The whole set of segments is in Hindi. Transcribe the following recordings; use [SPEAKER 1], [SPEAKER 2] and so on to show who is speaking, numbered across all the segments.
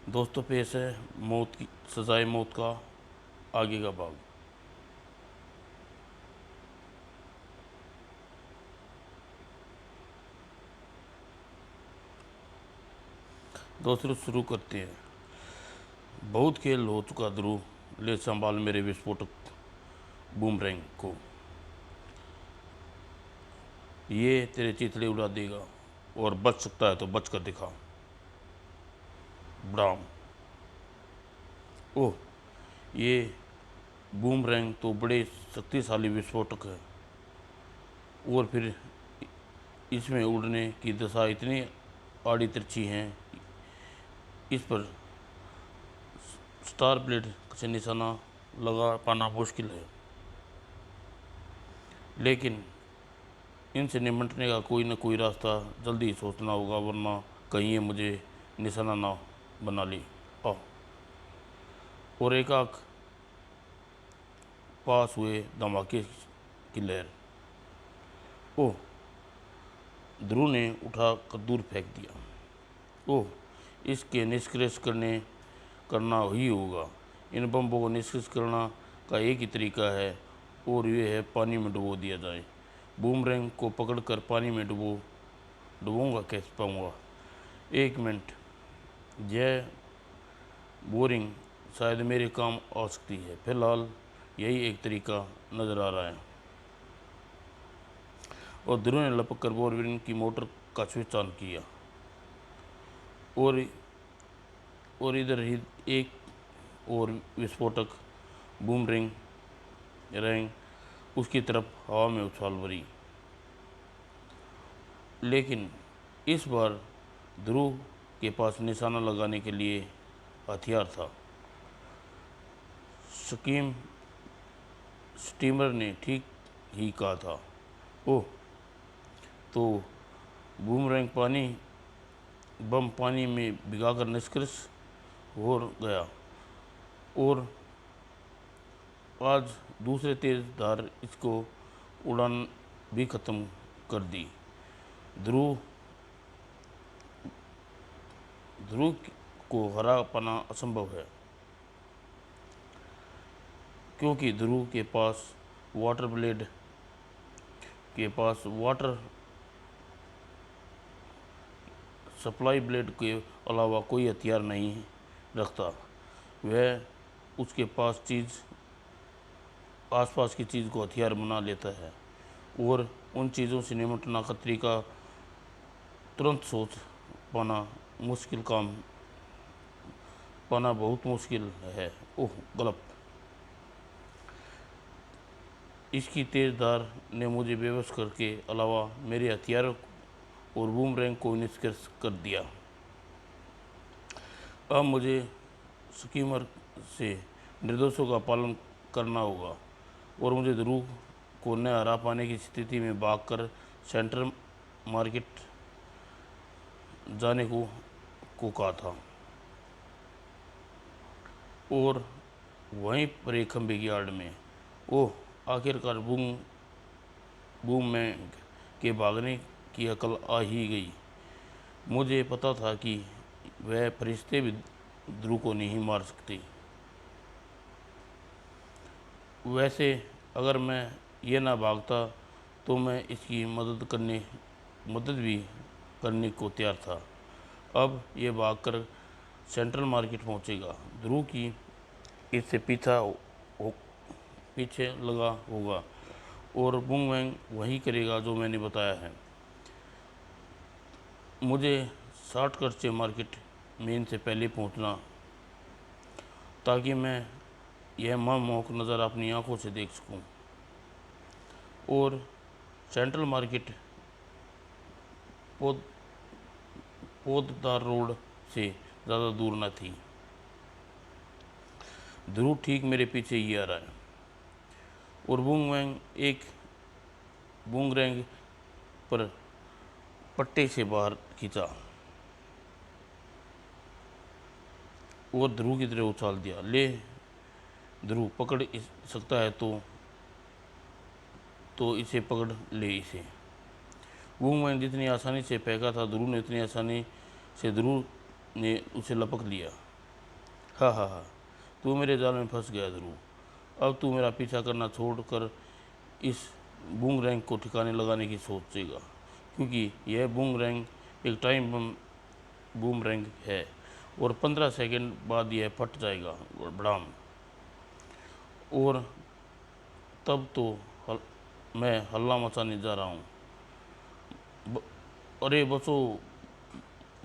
[SPEAKER 1] दोस्तों, पेश है मौत की सजाए मौत का आगे का भाग। दोस्तों, शुरू करते हैं। बहुत खेल हो चुका ध्रुव, ले संभाल मेरे विस्फोटक बूमरैंग को। ये तेरे चिथड़े उड़ा देगा, और बच सकता है तो बच कर दिखा। ब्राम। ओह, ये बूमरैंग तो बड़े शक्तिशाली विस्फोटक है, और फिर इसमें उड़ने की दशा इतनी आड़ी तिरछी है, इस पर स्टार प्लेट से निशाना लगा पाना मुश्किल है। लेकिन इनसे निपटने का कोई न कोई रास्ता जल्दी ही सोचना होगा, वरना कहीं ये मुझे निशाना ना बना ली। आ और एकाएक पास हुए धमाके की लहर। ओह, ध्रुव ने उठा कर दूर फेंक दिया। ओह, इसके निष्क्रिय करना ही होगा। इन बम्बों को निष्क्रिय करना का एक ही तरीका है, और ये है पानी में डुबो दिया जाए। बूमरैंग को पकड़कर पानी में डुबोऊंगा कैसे पाऊंगा? एक मिनट, यह बोरिंग शायद मेरे काम आ सकती है। फिलहाल यही एक तरीका नज़र आ रहा है। और ध्रुव ने लपक कर बोरिंग की मोटर का स्विच ऑन किया, और इधर ही एक और विस्फोटक बूमरैंग रैंग उसकी तरफ हवा में उछाल भरी। लेकिन इस बार ध्रुव के पास निशाना लगाने के लिए हथियार था। स्कीम स्टीमर ने ठीक ही कहा था। ओह, तो बूमरैंग बम पानी में भिगाकर निष्क्रिय हो गया, और आज दूसरे तेज धार इसको उड़ान भी ख़त्म कर दी। ध्रुव ध्रुव को हरा पाना असंभव है, क्योंकि ध्रुव के पास वाटर सप्लाई ब्लेड के अलावा कोई हथियार नहीं रखता। वह उसके पास आसपास की चीज़ को हथियार बना लेता है, और उन चीज़ों से निपटना का तरीका तुरंत सोच पाना बहुत मुश्किल है। ओह, गलत। इसकी तेज़ धार ने मुझे बेबस करके अलावा मेरे हथियार और बूमरैंग को निष्क्रिय कर दिया। अब मुझे स्कीमर से निर्देशों का पालन करना होगा, और मुझे ध्रुव को न हरा पाने की स्थिति में भागकर सेंट्रल मार्केट जाने को कहा था, और वहीं पर एक खंभे की आड़ में। ओह, आखिरकार बूमरैंग के भागने की अकल आ ही गई। मुझे पता था कि वह फरिश्ते भी ध्रुव को नहीं मार सकते। वैसे अगर मैं ये ना भागता तो मैं इसकी मदद भी करने को तैयार था। अब ये भागकर सेंट्रल मार्केट पहुंचेगा, ध्रुव की इससे पीछे लगा होगा, और बूमरैंग वही करेगा जो मैंने बताया है। मुझे शॉर्टकट से मार्केट मेन से पहले पहुंचना, ताकि मैं यह मनमोहक नज़र अपनी आंखों से देख सकूं। और सेंट्रल मार्केट पोददार रोड से ज़्यादा दूर न थी। ध्रुव ठीक मेरे पीछे ही आ रहा है, और बूमरैंग पर पट्टे से बाहर खींचा और ध्रुव की तरह उछाल दिया। ले ध्रुव, पकड़ सकता है तो इसे पकड़ ले इसे। बूमरैंग जितनी आसानी से फेंका था ध्रुव ने, उतनी आसानी से ध्रुव ने उसे लपक लिया। हा हा हा, तू मेरे जाल में फंस गया ध्रुव। अब तू मेरा पीछा करना छोड़कर इस बूमरैंग को ठिकाने लगाने की सोचेगा, क्योंकि यह बूमरैंग एक टाइम बम बूमरैंग है और 15 सेकंड बाद यह फट जाएगा बड़ाम। और तब तो मैं हल्ला मचाने जा रहा हूँ। अरे बचो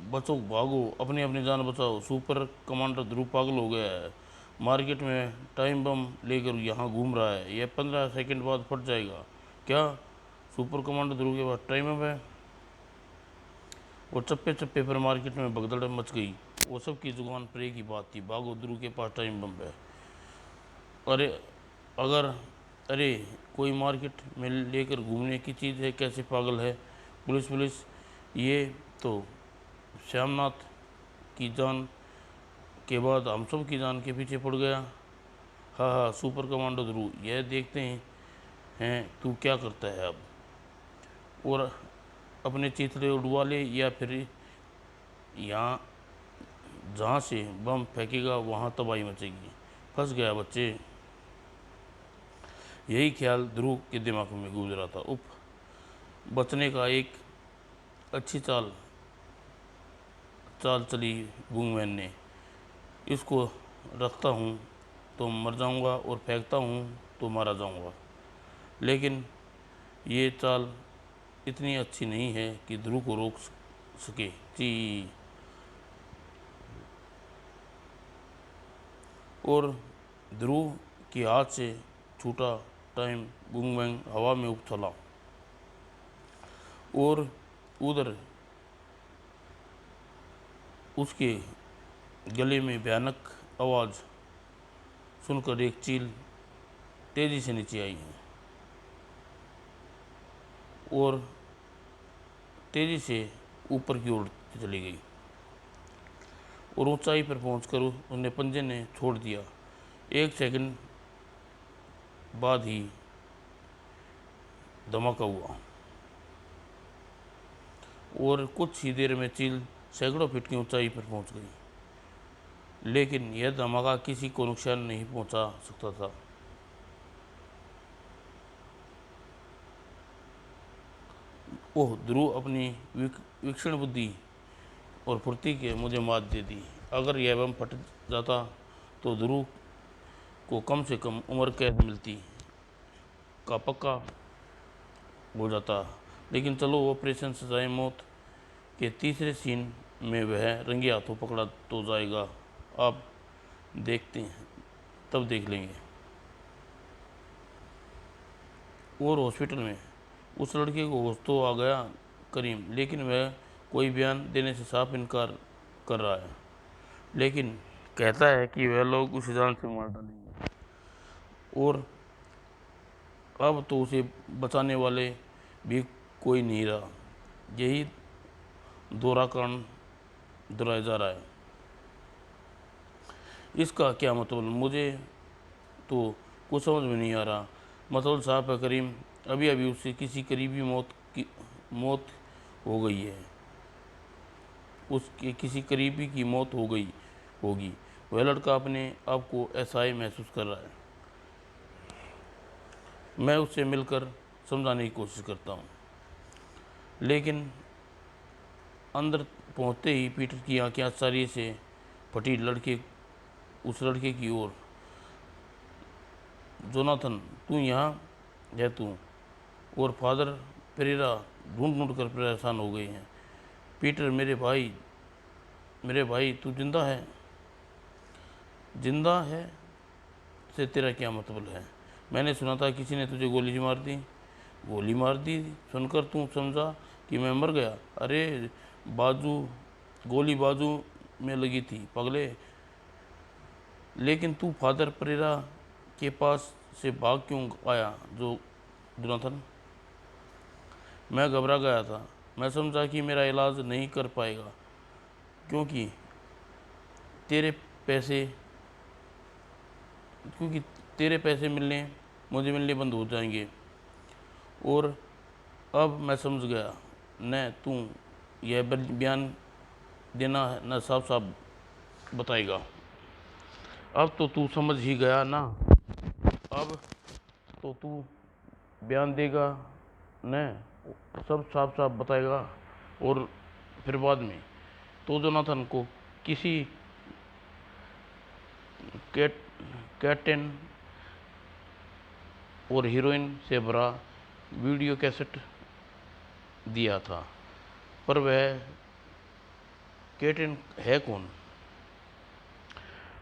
[SPEAKER 1] बचो, भागो, अपनी अपनी जान बचाओ, सुपर कमांडर ध्रुव पागल हो गया है। मार्केट में टाइम बम लेकर यहाँ घूम रहा है, यह 15 सेकंड बाद फट जाएगा। क्या सुपर कमांडर ध्रुव के पास टाइम बम है? और चप्पे चप्पे पर मार्केट में भगदड़ मच गई। वो सबकी जुबान पर एक ही बात थी, भागो, ध्रुव के पास टाइम बम है। अरे अगर अरे कोई मार्केट में लेकर घूमने की चीज़ है, कैसे पागल है। पुलिस पुलिस, ये तो श्यामनाथ की जान के बाद हम सब की जान के पीछे पड़ गया। हाँ हाँ, सुपर कमांडो ध्रुव, यह देखते हैं तू क्या करता है अब, और अपने चिथड़े उड़वा ले या फिर यहाँ जहाँ से बम फेंकेगा वहाँ तबाही मचेगी। फंस गया बच्चे। यही ख्याल ध्रुव के दिमाग में गूंज रहा था। उफ, बचने का एक अच्छी चाल चाल चली बूमैन ने। इसको रखता हूँ तो मर जाऊँगा और फेंकता हूँ तो मारा जाऊँगा। लेकिन ये चाल इतनी अच्छी नहीं है कि ध्रुव को रोक सके। जी। और ध्रुव के हाथ से छूटा टाइम बूमरैंग हवा में उछला और उधर उसके गले में भयानक आवाज़ सुनकर एक चील तेजी से नीचे आई है और तेजी से ऊपर की ओर चली गई और ऊंचाई पर पहुंचकर उसने पंजे ने छोड़ दिया। 1 सेकंड बाद ही धमाका हुआ और कुछ ही देर में चील सैकड़ों फीट की ऊंचाई पर पहुंच गई। लेकिन यह धमाका किसी को नुकसान नहीं पहुंचा सकता था। ओह, ध्रुव अपनी विक्षण बुद्धि और फुर्ती के मुझे मात दे दी। अगर यह बम फट जाता तो ध्रुव को कम से कम उम्र कैद मिलती का पक्का हो जाता। लेकिन चलो, ऑपरेशन सजाए मौत के तीसरे सीन में वह रंगे हाथों पकड़ा तो जाएगा। आप देखते हैं, तब देख लेंगे। और हॉस्पिटल में उस लड़के को होश तो आ गया करीम, लेकिन वह कोई बयान देने से साफ इनकार कर रहा है। लेकिन कहता है कि वह लोग उसे जान से मार डालेंगे और अब तो उसे बचाने वाले भी कोई नहीं रहा। यही दोहरा कारण दोहराया जा रहा है। इसका क्या मतलब? मुझे तो कुछ समझ में नहीं आ रहा। मतलब साहब है करीम, अभी अभी उससे किसी करीबी मौत हो गई है। उसके किसी करीबी की मौत हो गई होगी। वह लड़का अपने आप को ऐसा ही महसूस कर रहा है। मैं उससे मिलकर समझाने की कोशिश करता हूँ, लेकिन अंदर पहुँचते ही पीटर की आंखें आश्चर्य से फटी उस लड़के की ओर। जोनाथन, तू यहाँ है? तू और फादर पेरेरा ढूंढ ढूंढ कर परेशान हो गए हैं। पीटर, मेरे भाई तू जिंदा है? जिंदा है से तेरा क्या मतलब है? मैंने सुना था किसी ने तुझे गोली मार दी। गोली मार दी सुनकर तू समझा कि मैं मर गया? अरे गोली बाजू में लगी थी पगले। लेकिन तू फादर परेरा के पास से भाग क्यों आया? जोनाथन, मैं घबरा गया था। मैं समझा कि मेरा इलाज नहीं कर पाएगा, क्योंकि तेरे पैसे मुझे मिलने बंद हो जाएंगे। और अब मैं समझ गया न तू यह बयान देना न साफ साफ बताएगा। अब तो तू समझ ही गया ना, अब तो तू बयान देगा न, सब साफ साफ बताएगा। और फिर बाद में तो जोनाथन को किसी कैट कैटेन और हीरोइन से भरा वीडियो कैसेट दिया था, पर वह कैटेन है कौन?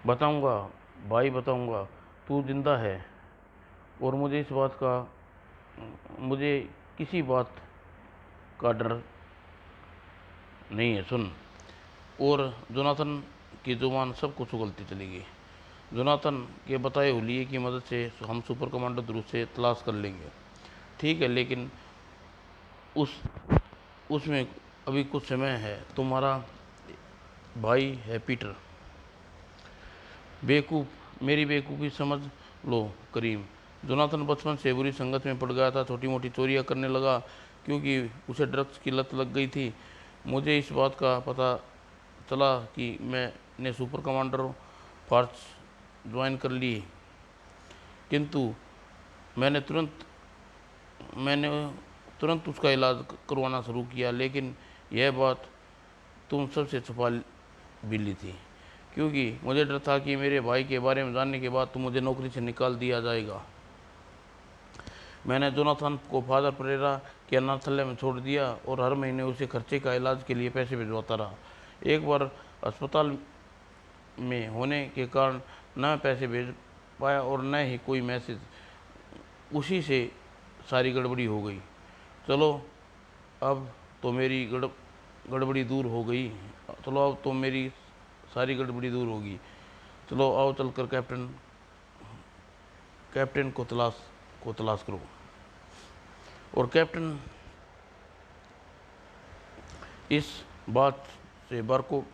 [SPEAKER 1] बताऊंगा भाई, बताऊंगा। तू जिंदा है और मुझे किसी बात का डर नहीं है, सुन। और जोनाथन की जुबान सब कुछ उगलती चली गई। जोनाथन के बताए हुलिये की मदद से हम सुपर कमांडर ध्रुव से तलाश कर लेंगे, ठीक है, लेकिन उस उसमें अभी कुछ समय है। तुम्हारा भाई है पीटर। बेवकूफ़, मेरी बेवकूफ़ी समझ लो करीम। जोनाथन बचपन से बुरी संगत में पड़ गया था, छोटी मोटी चोरियां करने लगा क्योंकि उसे ड्रग्स की लत लग गई थी। मुझे इस बात का पता चला कि मैंने सुपर कमांडर फोर्स ज्वाइन कर ली, किंतु मैंने तुरंत मैंने तुरंत उसका इलाज करवाना शुरू किया, लेकिन यह बात तुम सबसे छुपा भी ली थी, क्योंकि मुझे डर था कि मेरे भाई के बारे में जानने के बाद तुम मुझे नौकरी से निकाल दिया जाएगा। मैंने जोनाथन को फादर परेरा के अनाथालय में छोड़ दिया और हर महीने उसे खर्चे का इलाज के लिए पैसे भिजवाता रहा। एक बार अस्पताल में होने के कारण न पैसे भेज पाया और न ही कोई मैसेज। उसी से सारी गड़बड़ी हो गई। चलो अब तो मेरी गड़बड़ी दूर हो गई। चलो अब तो मेरी सारी गड़बड़ी दूर होगी। चलो आओ चलकर कैप्टन को तलाश करो। और कैप्टन इस बात से बारको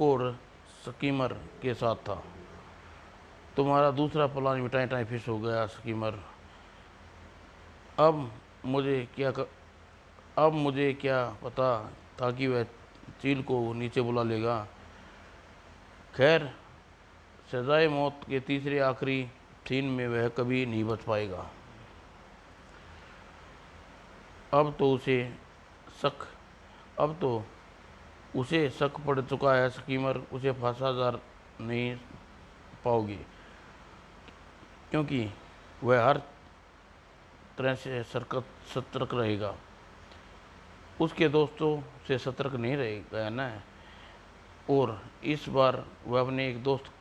[SPEAKER 1] और स्कीमर के साथ था। तुम्हारा दूसरा प्लान मिटाई टाई फिश हो गया स्कीमर। अब मुझे क्या पता था कि वह चील को नीचे बुला लेगा। खैर, सजाए मौत के तीसरे आखिरी सीन में वह कभी नहीं बच पाएगा। अब तो उसे शक पड़ चुका है स्कीमर। उसे फांसा जा नहीं पाओगे, क्योंकि वह हर तरह से सतर्क रहेगा। उसके दोस्तों से सतर्क नहीं रहेगा ना, और इस बार वह अपने एक दोस्त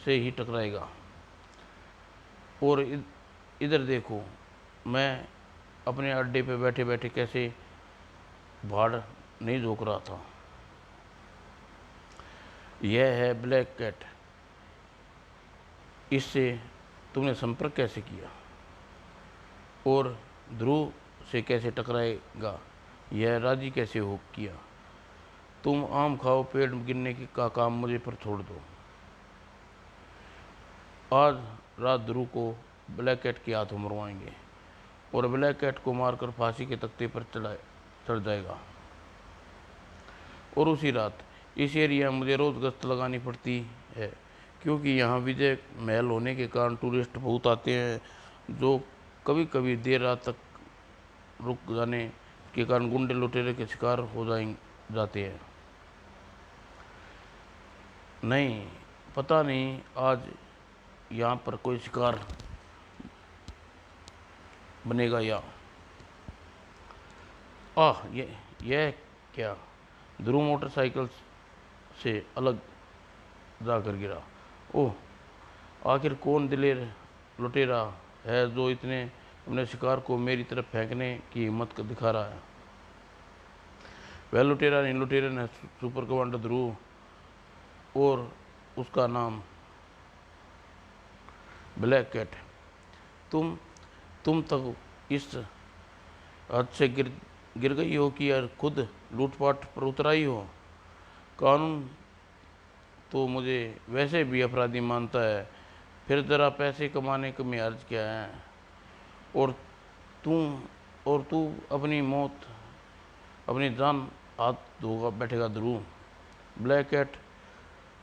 [SPEAKER 1] से ही टकराएगा। और इधर देखो, मैं अपने अड्डे पे बैठे बैठे कैसे भाड़ नहीं झोंक रहा था। यह है ब्लैक कैट। इससे तुमने संपर्क कैसे किया और ध्रुव से कैसे टकराएगा, यह राजी कैसे हो किया? तुम आम खाओ पेड़ गिरने का काम मुझे पर छोड़ दो। आज रात ध्रुव को ब्लैक कैट के हाथों मरवाएंगे और ब्लैक कैट को मारकर फांसी के तख्ते पर चढ़ जाएगा। और उसी रात इस एरिया में मुझे रोज़ गश्त लगानी पड़ती है, क्योंकि यहाँ विजय महल होने के कारण टूरिस्ट बहुत आते हैं, जो कभी कभी देर रात तक रुक जाने के कारण गुंडे लुटेरे के शिकार हो जाते हैं। नहीं, पता नहीं आज यहाँ पर कोई शिकार बनेगा या यह क्या? ध्रुव मोटरसाइकिल से अलग जाकर गिरा। ओह, आखिर कौन दिलेर लुटेरा है जो इतने अपने शिकार को मेरी तरफ फेंकने की हिम्मत दिखा रहा है? वह लुटेरा नहीं, लुटेरे ने सुपर कमांडर ध्रुव, और उसका नाम ब्लैक कैट। तुम तक इस हद से गिर गई हो कि यार खुद लूटपाट पर उतर आई हो। कानून तो मुझे वैसे भी अपराधी मानता है, फिर ज़रा पैसे कमाने में अर्ज क्या है? और तू अपनी जान हाथ धोगा बैठेगा ध्रुव। ब्लैक कैट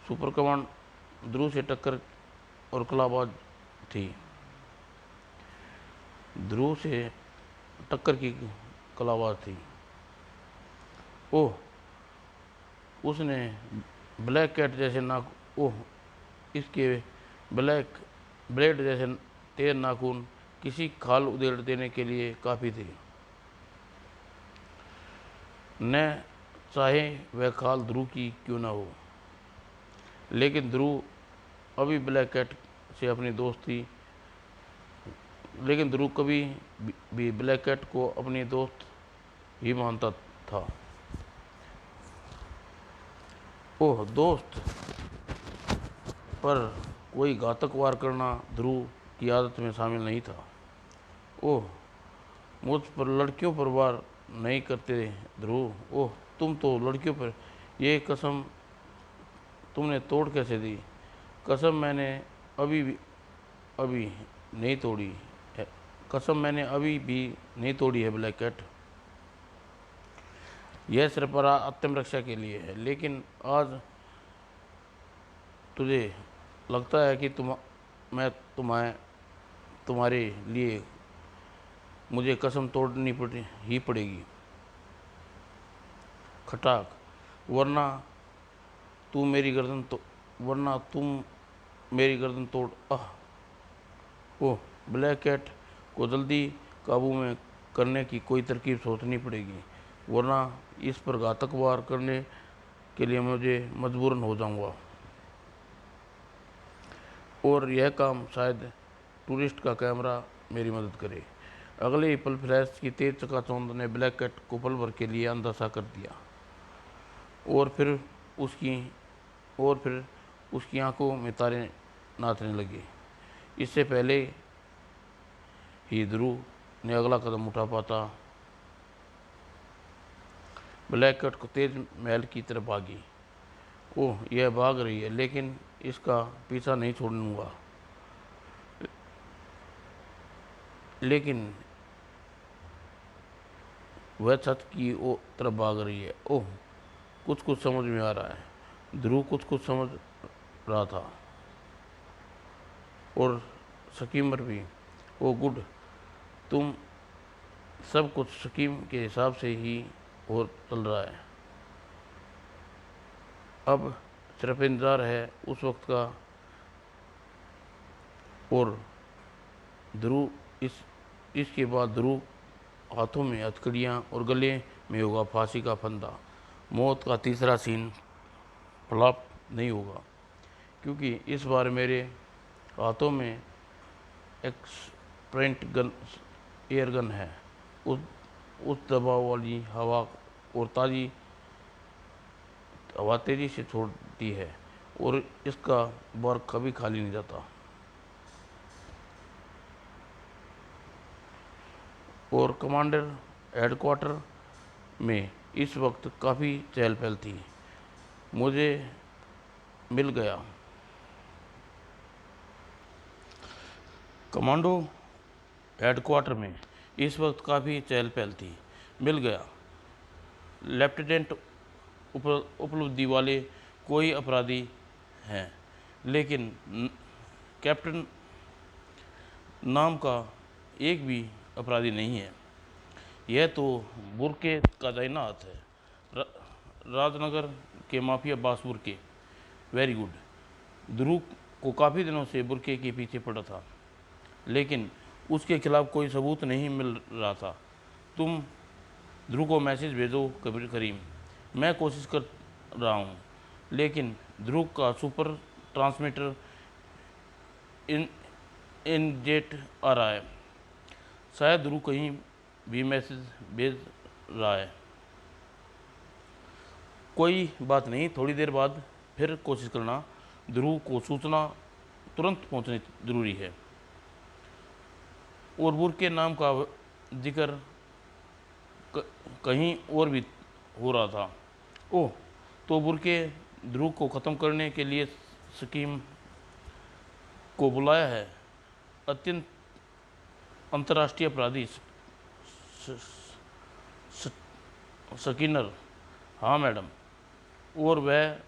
[SPEAKER 1] सुपर कमांड ध्रुव से टक्कर और कलाबाज थी। ध्रुव से टक्कर की कलाबाज थी। ओह, उसने ब्लैक कैट जैसे ओह, इसके ब्लैक ब्लेड जैसे तेज नाखून किसी खाल उधेड़ देने के लिए काफ़ी थे। न चाहे वह खाल ध्रुव की क्यों ना हो, लेकिन ध्रुव अभी ब्लैक कैट से अपनी दोस्ती लेकिन ध्रुव कभी भी ब्लैक कैट को अपनी दोस्त ही मानता था। ओह दोस्त पर कोई घातक वार करना ध्रुव की आदत में शामिल नहीं था। ओह, मुझ पर लड़कियों पर वार नहीं करते ध्रुव। ओह, तुम तो लड़कियों पर, ये कसम तुमने तोड़ कैसे दी? कसम मैंने अभी भी अभी नहीं तोड़ी है। कसम मैंने अभी भी नहीं तोड़ी है ब्लैक कैट। यह सिर्फ आत्मरक्षा के लिए है, लेकिन आज तुझे लगता है कि मैं तुम्हारे लिए मुझे कसम तोड़नी ही पड़ेगी। खटाक, वरना तू मेरी गर्दन तो वरना तुम मेरी गर्दन तोड़। आह। ओह, ब्लैक कैट को जल्दी काबू में करने की कोई तरकीब सोचनी पड़ेगी, वरना इस पर घातक वार करने के लिए मुझे मजबूरन हो जाऊंगा। और यह काम शायद टूरिस्ट का कैमरा मेरी मदद करे। अगले ही पल फ्लैश की तेज चकाचौंध ने ब्लैक कैट को पल भर के लिए अंधासा कर दिया और फिर उसकी आंखों में तारे नाचने लगे। इससे पहले ही ध्रुव ने अगला कदम उठा पाता, ब्लैक कैट को तेज महल की तरफ भागी। ओह, यह भाग रही है, लेकिन इसका पीछा नहीं छोड़ूंगा। लेकिन वह छत की तरफ भाग रही है। ओह, कुछ समझ में आ रहा है। ध्रुव कुछ समझ रहा था, और स्कीमर भी। ओ गुड, तुम सब कुछ स्कीम के हिसाब से ही और चल रहा है। अब सिर्फ इंतजार है उस वक्त का। और ध्रुव इसके बाद ध्रुव हाथों में हथकड़ियाँ और गले में होगा फांसी का फंदा। मौत का तीसरा सीन फ्लॉप नहीं होगा, क्योंकि इस बार मेरे हाथों में एक्सप्रेंट गन एयर गन है। उस दबाव वाली हवा और ताज़ी हवा तेज़ी से छोड़ती है, और इसका बार कभी खाली नहीं जाता। और कमांडर हेडक्वार्टर में इस वक्त काफ़ी चहल पहल थी। मुझे मिल गया। कमांडो हेडक्वार्टर में इस वक्त काफ़ी चहल पहल थी। मिल गया। लेफ्टिनेंट उपलब्धि वाले कोई अपराधी हैं, लेकिन कैप्टन नाम का एक भी अपराधी नहीं है। यह तो बुर्के का दाहिना हाथ है, राजनगर के माफिया बास बुर्के। Very good. ध्रुव को काफ़ी दिनों से बुर्के के पीछे पड़ा था, लेकिन उसके खिलाफ कोई सबूत नहीं मिल रहा था। तुम ध्रुव को मैसेज भेजो करीम। मैं कोशिश कर रहा हूँ, लेकिन ध्रुव का सुपर ट्रांसमीटर इनजेट आ रहा है। शायद ध्रुव कहीं भी मैसेज भेज रहा है। कोई बात नहीं, थोड़ी देर बाद फिर कोशिश करना। ध्रुव को सूचना तुरंत पहुंचनी जरूरी है। और बुर्के नाम का जिक्र कहीं और भी हो रहा था। ओह, तो बुर्के ध्रुव को ख़त्म करने के लिए स्कीम को बुलाया है। अत्यंत अंतर्राष्ट्रीय अपराधी स्कीनर हाँ मैडम। और वह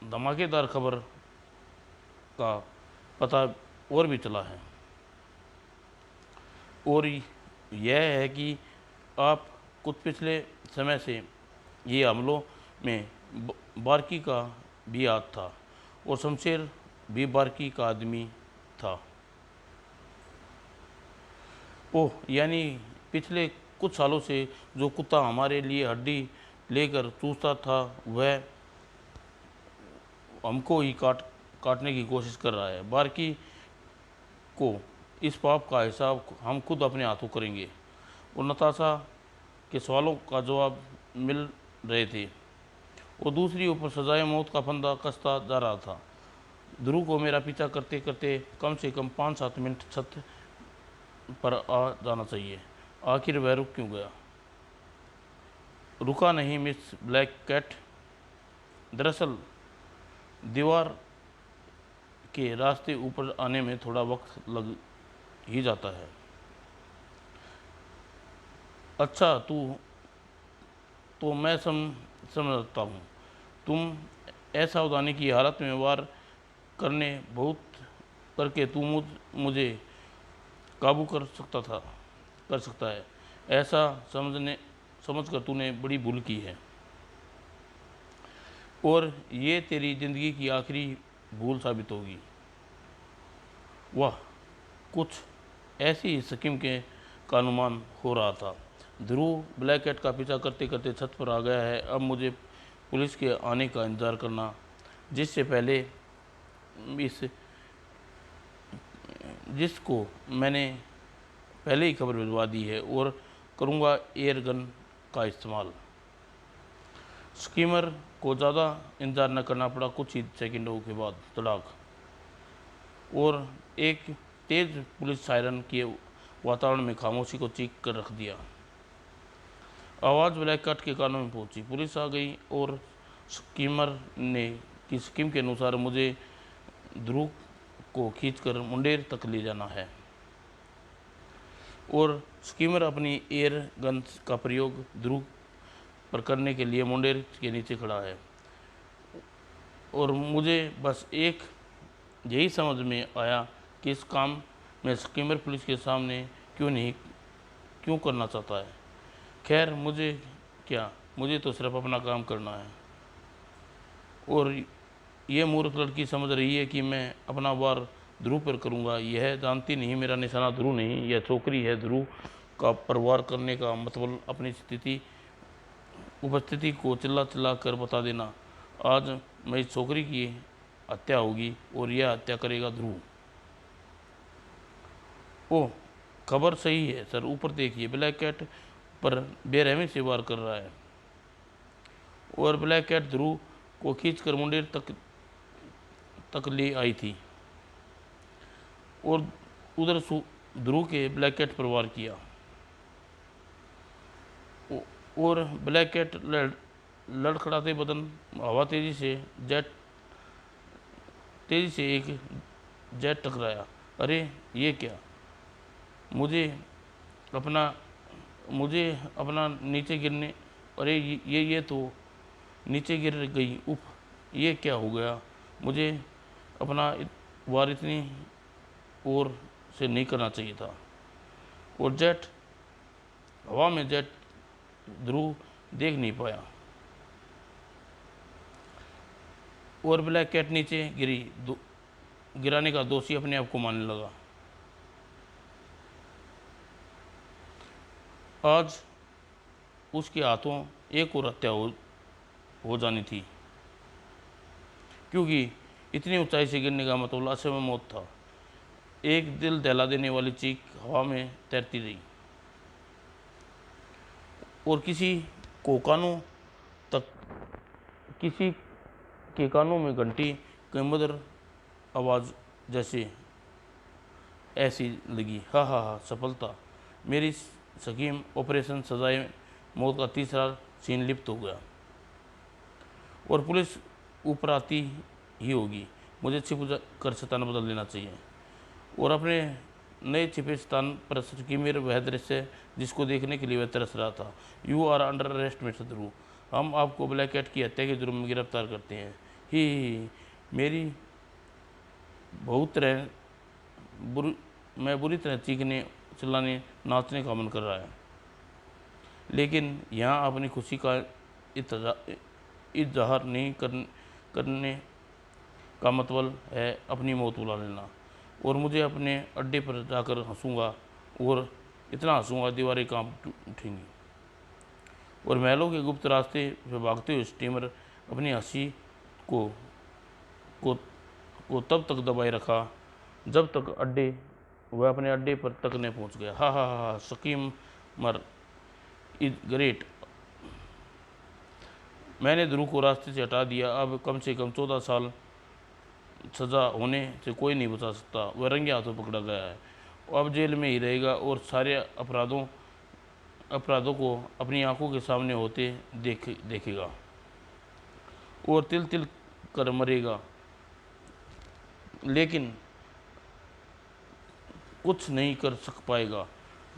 [SPEAKER 1] धमाकेदार खबर का पता और भी चला है, और यह है कि आप कुछ पिछले समय से ये हमलों में बार्की का भी हाथ था, और शमशेर भी बार्की का आदमी था। ओह, यानी पिछले कुछ सालों से जो कुत्ता हमारे लिए हड्डी लेकर चूसता था वह हमको ही काटने की कोशिश कर रहा है। बार्की को इस पाप का हिसाब हम खुद अपने हाथों करेंगे। और नताशा के सवालों का जवाब मिल रहे थे, और दूसरी ओर सजाए मौत का फंदा कसता जा रहा था। ध्रुव को मेरा पीछा करते करते कम से कम 5-7 मिनट छत पर आ जाना चाहिए। आखिर वह रुक क्यों गया? रुका नहीं मिस ब्लैक कैट। दरअसल दीवार के रास्ते ऊपर आने में थोड़ा वक्त लग ही जाता है। अच्छा, तो मैं समझता हूँ तुम असावधानी की हालत में वार करके तू मुझे काबू कर सकता है। ऐसा समझकर तूने बड़ी भूल की है, और ये तेरी ज़िंदगी की आखिरी भूल साबित होगी। वाह, कुछ ऐसी ही स्कीम का अनुमान हो रहा था। ध्रुव ब्लैक कैट का पीछा करते करते छत पर आ गया है। अब मुझे पुलिस के आने का इंतज़ार करना, जिसको मैंने पहले ही खबर भिजवा दी है, और करूँगा एयर गन का इस्तेमाल। स्कीमर को ज़्यादा इंतज़ार न करना पड़ा। कुछ ही सेकंडों के बाद तड़ाक, और एक तेज़ पुलिस सायरन के वातावरण में खामोशी को चीख कर रख दिया। आवाज़ ब्लैक कैट के कानों में पहुंची। पुलिस आ गई, और स्कीमर की स्कीम के अनुसार मुझे ध्रुव को खींचकर मुंडेर तक ले जाना है, और स्कीमर अपनी एयर गन का प्रयोग ध्रुव पर करने के लिए मुंडेर के नीचे खड़ा है। और मुझे बस एक यही समझ में आया कि इस काम में स्कीमर पुलिस के सामने क्यों करना चाहता है। खैर, मुझे तो सिर्फ अपना काम करना है, और यह मूर्ख लड़की समझ रही है कि मैं अपना वार ध्रुव पर करूंगा। यह जानती नहीं मेरा निशाना ध्रुव नहीं, यह छोकरी है। ध्रुव का परवार करने का मतलब अपनी उपस्थिति को चिल्ला कर बता देना। आज मैं इस छोकरी की हत्या होगी, और यह हत्या करेगा ध्रुव। ओह, खबर सही है सर, ऊपर देखिए, ब्लैक कैट पर बेरहमी से वार कर रहा है। और ब्लैक कैट ध्रुव को खींचकर मुंडेर तक ले आई थी, और उधर ध्रुव के ब्लैक कैट पर वार किया, और ब्लैक कैट लड़खड़ाते बदन हवा तेजी से एक जेट टकराया। अरे ये क्या? मुझे अपना नीचे गिरने, अरे ये तो नीचे गिर गई। उफ, ये क्या हो गया? मुझे अपना वार इतनी और से नहीं करना चाहिए था। और हवा में जेट ध्रुव देख नहीं पाया, और ब्लैक कैट नीचे गिराने का दोषी अपने आप को मानने लगा। आज उसके हाथों एक और हत्या हो जानी थी, क्योंकि इतनी ऊंचाई से गिरने का मतलब लाशे में मौत था। एक दिल दहला देने वाली चीख हवा में तैरती रही, और किसी के कानों में घंटी की मधुर आवाज़ जैसे ऐसी लगी। हा हा हा, सफलता। मेरी स्कीम ऑपरेशन सजाए मौत का तीसरा सीन लिप्त हो गया, और पुलिस ऊपर आती ही होगी। मुझे छिप कर स्थान बदल लेना चाहिए, और अपने नए छिपे स्थान पर स्कीमर वह दृश्य जिसको देखने के लिए वह तरस रहा था। You are under arrest mister Dhruv. हम आपको ब्लैक कैट की हत्या के जुर्म में गिरफ्तार करते हैं। ही मेरी बहुत तरह मैं बुरी तरह चीखने चिल्लाने नाचने का मन कर रहा है, लेकिन यहाँ अपनी खुशी का इजहार नहीं करने का मतलब है अपनी मौत बुला लेना। और मुझे अपने अड्डे पर जाकर हंसूंगा, और इतना हंसूंगा दीवारें कांप उठेंगी, और महलों के गुप्त रास्ते पे भागते हुए स्टीमर अपनी हंसी को को को तब तक दबाए रखा जब तक वह अपने अड्डे पर तक नहीं पहुंच गया। हा हा हा, स्कीमर इज ग्रेट। मैंने ध्रुव को रास्ते से हटा दिया। अब कम से कम 14 साल सज़ा होने से कोई नहीं बचा सकता। वह रंगे हाथों पकड़ा गया है, अब जेल में ही रहेगा और सारे अपराधों को अपनी आंखों के सामने होते देखेगा और तिल तिल कर मरेगा, लेकिन कुछ नहीं कर सक पाएगा।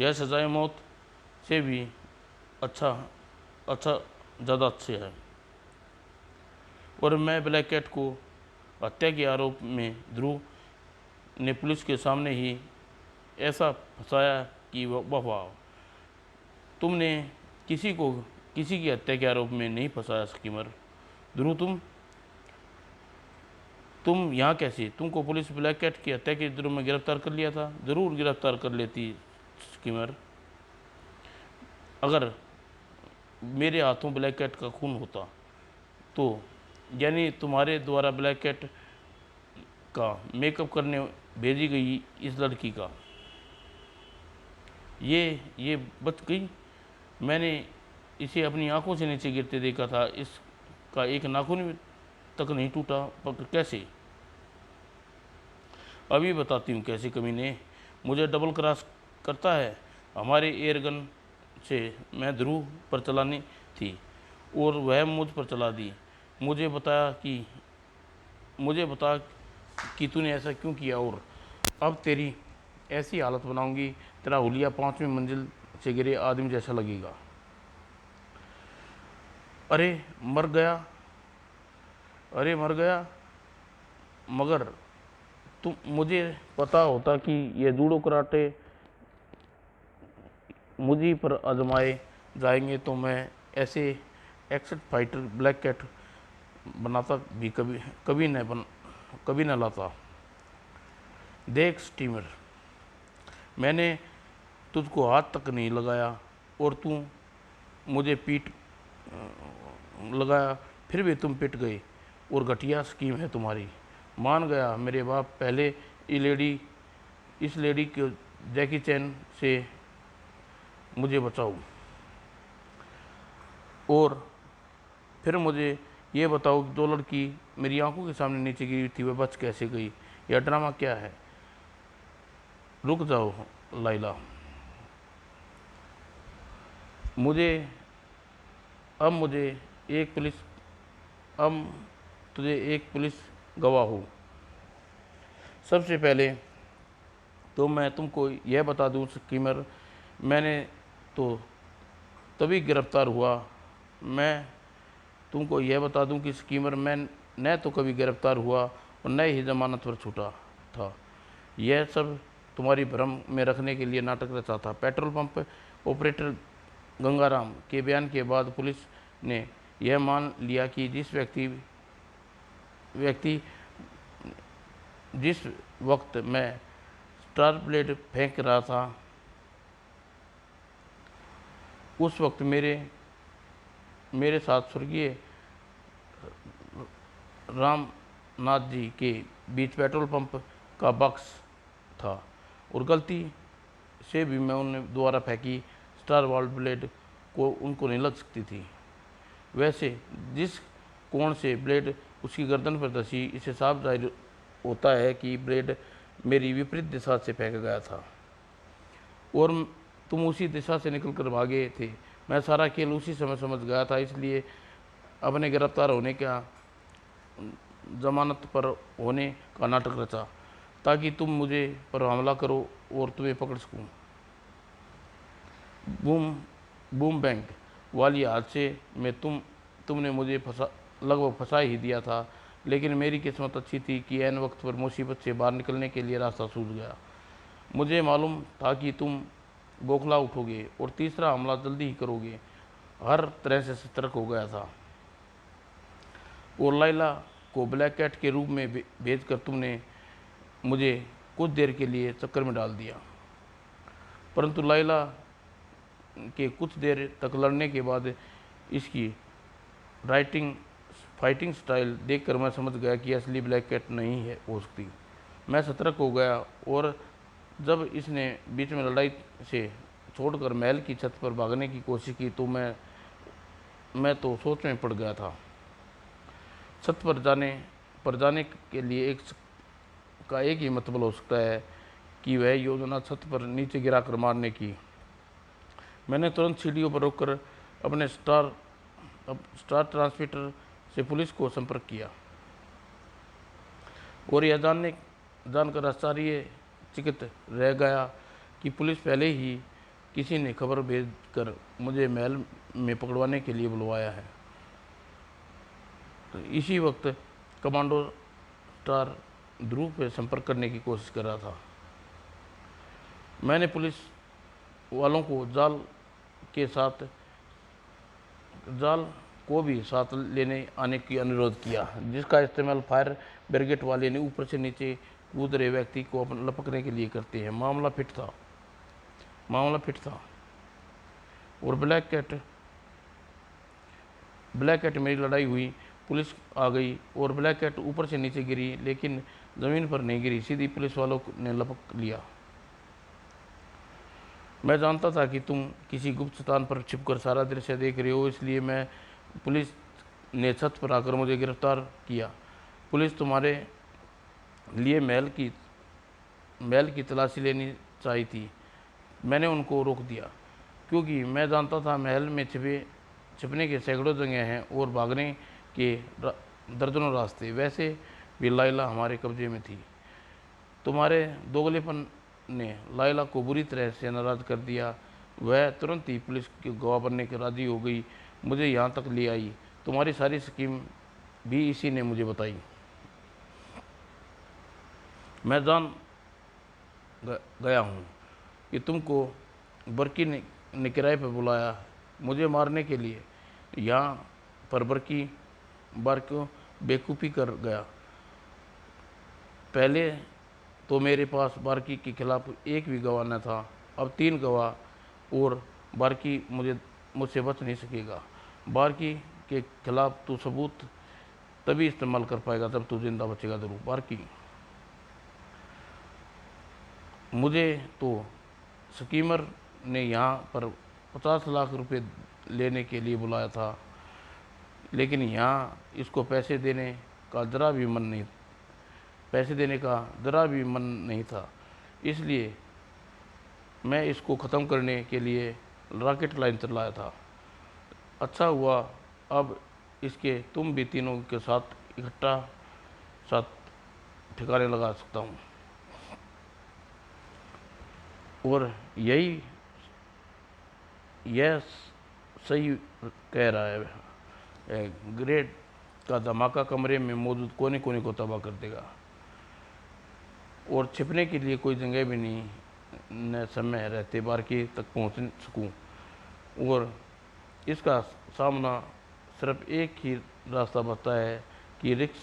[SPEAKER 1] यह सजाए मौत से भी अच्छा ज़्यादा अच्छे है। और मैं ब्लैक कैट को हत्या के आरोप में ध्रुव ने पुलिस के सामने ही ऐसा फंसाया कि वाह, तुमने किसी की हत्या के आरोप में नहीं फंसाया स्कीमर। ध्रुव, तुम यहाँ कैसे? तुमको पुलिस ब्लैक कैट की हत्या के जुर्म में गिरफ्तार कर लिया था। ज़रूर गिरफ्तार कर लेती स्कीमर, अगर मेरे हाथों ब्लैक कैट का खून होता तो। यानी तुम्हारे द्वारा ब्लैक कैट का मेकअप करने भेजी गई इस लड़की का ये बच गई। मैंने इसे अपनी आंखों से नीचे गिरते देखा था। इसका एक नाखून तक नहीं टूटा। पर कैसे? अभी बताती हूँ कैसे। कमीने मुझे डबल क्रॉस करता है। हमारे एयरगन से मैं ध्रुव पर चलानी थी और वह मुझ पर चला दी। मुझे बता कि तूने ऐसा क्यों किया, और अब तेरी ऐसी हालत बनाऊंगी तेरा हुलिया 5वीं मंजिल से गिरे आदमी जैसा लगेगा। अरे मर गया। मगर मुझे पता होता कि ये जूडो कराटे मुझी पर आजमाए जाएंगे तो मैं ऐसे एक्सेट फाइटर ब्लैक कैट बनाता भी कभी न लाता। देख स्टीमर, मैंने तुझको हाथ तक नहीं लगाया और तू मुझे पीठ लगाया, फिर भी तुम पिट गए। और घटिया स्कीम है तुम्हारी। मान गया मेरे बाप। पहले इस लेडी के जैकी चैन से मुझे बचाओ, और फिर मुझे ये बताओ कि जो लड़की मेरी आंखों के सामने नीचे गिरी थी वह बच कैसे गई? यह ड्रामा क्या है? रुक जाओ लाइला, अब तुझे एक पुलिस गवाह हो। सबसे पहले तो मैं तुमको यह बता दूं स्कीमर, मैंने तो तभी गिरफ्तार हुआ। मैं तुमको यह बता दूं कि स्कीमर, मैं न तो कभी गिरफ्तार हुआ और न ही जमानत पर छूटा था। यह सब तुम्हारी भ्रम में रखने के लिए नाटक रचा था। पेट्रोल पंप ऑपरेटर गंगाराम के बयान के बाद पुलिस ने यह मान लिया कि जिस वक्त मैं स्टार प्लेट फेंक रहा था उस वक्त मेरे साथ स्वर्गीय रामनाथ जी के बीच पेट्रोल पंप का बक्स था, और गलती से भी मैं उन्हें द्वारा फेंकी स्टार वाल्ट ब्लेड को उनको नहीं लग सकती थी। वैसे जिस कोण से ब्लेड उसकी गर्दन पर धंसी, इसे साफ जाहिर होता है कि ब्लेड मेरी विपरीत दिशा से फेंका गया था और तुम उसी दिशा से निकल कर भागे थे। मैं सारा खेल उसी समय समझ गया था, इसलिए अपने गिरफ्तार होने का जमानत पर होने का नाटक रचा ताकि तुम मुझे पर हमला करो और तुम्हें पकड़ सकूं। बूम बैंक वाली हादसे में तुम तुमने मुझे लगभग फंसा ही दिया था, लेकिन मेरी किस्मत अच्छी थी कि ऐन वक्त पर मुसीबत से बाहर निकलने के लिए रास्ता सूझ गया। मुझे मालूम था कि तुम बौखला उठोगे और तीसरा हमला जल्दी ही करोगे। हर तरह से सतर्क हो गया था। और लाइला को ब्लैक कैट के रूप में भेजकर तुमने मुझे कुछ देर के लिए चक्कर में डाल दिया, परंतु लाइला के कुछ देर तक लड़ने के बाद इसकी फाइटिंग स्टाइल देखकर मैं समझ गया कि असली ब्लैक कैट नहीं है हो सकती। मैं सतर्क हो गया और जब इसने बीच में लड़ाई से छोड़कर महल की छत पर भागने की कोशिश की तो मैं तो सोच में पड़ गया था। छत पर जाने के लिए एक ही मतलब हो सकता है कि वह योजना छत पर नीचे गिरा कर मारने की। मैंने तुरंत सीढ़ियों पर रोककर अपने स्टार ट्रांसमीटर से पुलिस को संपर्क किया और यह जानकर आश्चर्यचकित रह गया कि पुलिस पहले ही किसी ने खबर भेजकर मुझे महल में पकड़वाने के लिए बुलवाया है। तो इसी वक्त कमांडो स्टार ध्रुव पे संपर्क करने की कोशिश कर रहा था। मैंने पुलिस वालों को जाल को भी साथ लेने आने की अनुरोध किया, जिसका इस्तेमाल फायर ब्रिगेड वाले ने ऊपर से नीचे कूद रहे व्यक्ति को लपकने के लिए करते हैं। मामला फिट था और ब्लैक कैट मेरी लड़ाई हुई। पुलिस आ गई और ब्लैक कैट ऊपर से नीचे गिरी, लेकिन ज़मीन पर नहीं गिरी, सीधी पुलिस वालों ने लपक लिया। मैं जानता था कि तुम किसी गुप्त स्थान पर छिपकर सारा दृश्य देख रहे हो, इसलिए पुलिस ने छत पर आकर मुझे गिरफ्तार किया। पुलिस तुम्हारे लिए महल की तलाशी लेनी चाहिए थी। मैंने उनको रोक दिया क्योंकि मैं जानता था महल में छिपने के सैकड़ों जगह हैं और भागने के दर्जनों रास्ते। वैसे भी लाइला हमारे कब्जे में थी। तुम्हारे दोगलेपन ने लाइला को बुरी तरह से नाराज़ कर दिया। वह तुरंत ही पुलिस की गवाह बनने के राज़ी हो गई, मुझे यहाँ तक ले आई। तुम्हारी सारी स्कीम भी इसी ने मुझे बताई। मैं जान गया हूँ कि तुमको बर्की ने किराए पर बुलाया मुझे मारने के लिए। यहाँ पर बार्को बेवकूफ़ी कर गया। पहले तो मेरे पास बार्की के खिलाफ एक भी गवाह न था, अब 3 गवाह और बार्की मुझसे बच नहीं सकेगा। बार्की के खिलाफ तू सबूत तभी इस्तेमाल कर पाएगा जब तू जिंदा बचेगा ध्रुव। बार्की मुझे तो स्कीमर ने यहाँ पर 50 लाख रुपए लेने के लिए बुलाया था, लेकिन यहाँ इसको पैसे देने का ज़रा भी मन नहीं था। इसलिए मैं इसको ख़त्म करने के लिए रॉकेट लॉन्चर लाया था। अच्छा हुआ अब इसके तुम भी तीनों के साथ इकट्ठा ठिकाने लगा सकता हूँ। और यह सही कह रहा है। ग्रेड का धमाका कमरे में मौजूद कोने कोने को तबाह कर देगा और छिपने के लिए कोई जगह भी नहीं न समय रहते बार्की तक पहुंच सकूं। और इसका सामना सिर्फ एक ही रास्ता बचता है कि रिक्स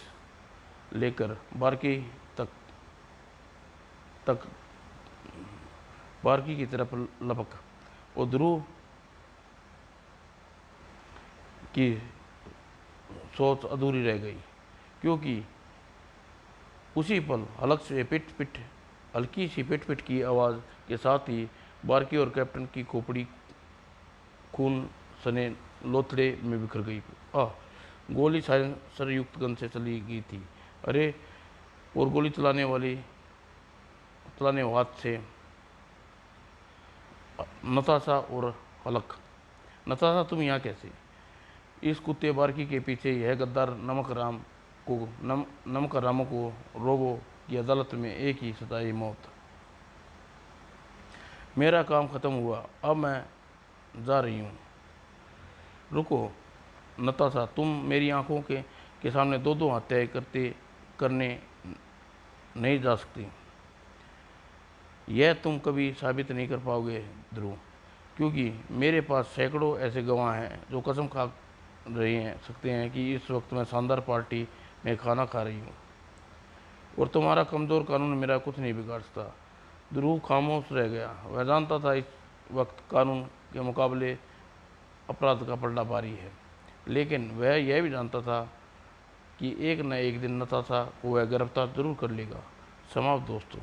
[SPEAKER 1] लेकर बार्की की तरफ लपक। और ध्रुव की सोच अधूरी रह गई क्योंकि उसी पल हल्की सी पिट की आवाज़ के साथ ही बार्की और कैप्टन की खोपड़ी खून सने लोथड़े में बिखर गई। गोली साइलेंसर युक्त गन से चली गई थी। अरे, और गोली चलाने हाथ से नताशा और हलक। नताशा, तुम यहाँ कैसे? इस कुत्ते बार्की के पीछे यह गद्दार नमक रामों को रोगों की अदालत में एक ही सजा है, मौत। मेरा काम ख़त्म हुआ, अब मैं जा रही हूँ। रुको, नताशा, तुम मेरी आंखों के सामने दो दो हत्याएं करने नहीं जा सकती। यह तुम कभी साबित नहीं कर पाओगे ध्रुव, क्योंकि मेरे पास सैकड़ों ऐसे गवाह हैं जो कसम खा सकते हैं कि इस वक्त मैं शानदार पार्टी में खाना खा रही हूँ और तुम्हारा कमज़ोर कानून मेरा कुछ नहीं बिगाड़ सकता। ध्रुव खामोश रह गया। वह जानता था इस वक्त कानून के मुकाबले अपराध का पलड़ा भारी है, लेकिन वह यह भी जानता था कि एक न एक दिन नताशा को वह गिरफ्तार जरूर कर लेगा। समाप्त दोस्तों।